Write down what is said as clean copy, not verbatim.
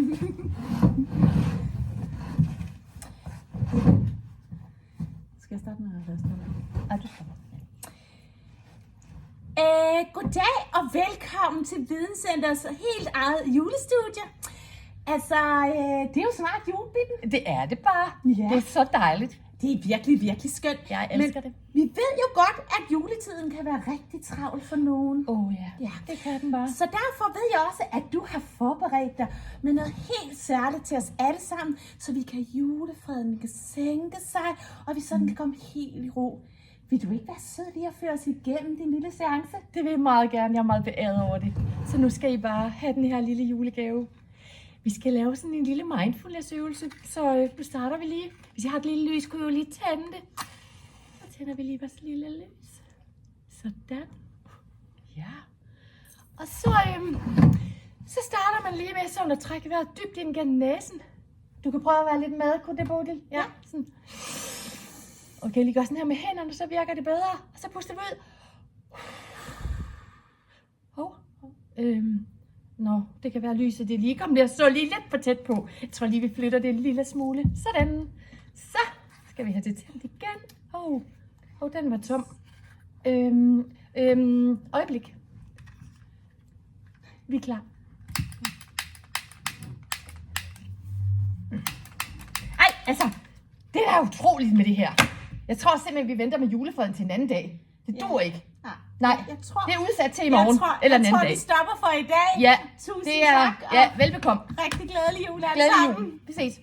Skal jeg starte med at lade starte? Ej, du stopper. Goddag og velkommen til Videnscenters helt eget julestudie. Altså, det er jo snart jul, Bitten. Det er det bare. Ja. Det er så dejligt. Det er virkelig, virkelig skønt. Jeg elsker det. Vi ved jo godt, at juletiden kan være rigtig travl for nogen. Ja, det kan den bare. Så derfor ved jeg også, at du har forberedt dig med noget helt særligt til os alle sammen, så vi kan julefreden kan sænke sig, og vi sådan kan komme helt i ro. Vil du ikke være sød lige at føre os igennem din lille seance? Det vil jeg meget gerne. Jeg er meget beæret over det. Så nu skal I bare have den her lille julegave. Vi skal lave sådan en lille mindfulness-øvelse, så nu starter vi lige. Hvis jeg har et lille lys, kunne jeg jo lige tænde det. Så tænder vi lige vores lille lys. Sådan. Ja. Og så starter man lige med sådan at trække vejret dybt ind gennem næsen. Du kan prøve at være lidt med, kunne det, Bodil? Ja. Sådan. Okay, lige gør sådan her med hænderne, så virker det bedre. Og så puster vi ud. Nå, det kan være lyset, det er lige kommet der, så lige lidt for tæt på. Jeg tror lige, vi flytter det en lille smule. Sådan. Så skal vi have det tændt igen. Den var tom. Øjeblik. Vi er klar. Ej, altså, det er utroligt med det her. Jeg tror simpelthen, vi venter med julefreden til en anden dag. Det duer ikke. Nej, det er udsat til i morgen eller en anden dag. Jeg tror, vi stopper for i dag. Ja, Tusind det er, tak. Ja, velbekomme. Rigtig glædelig jul alle Glædelig sammen. jul. Vi ses.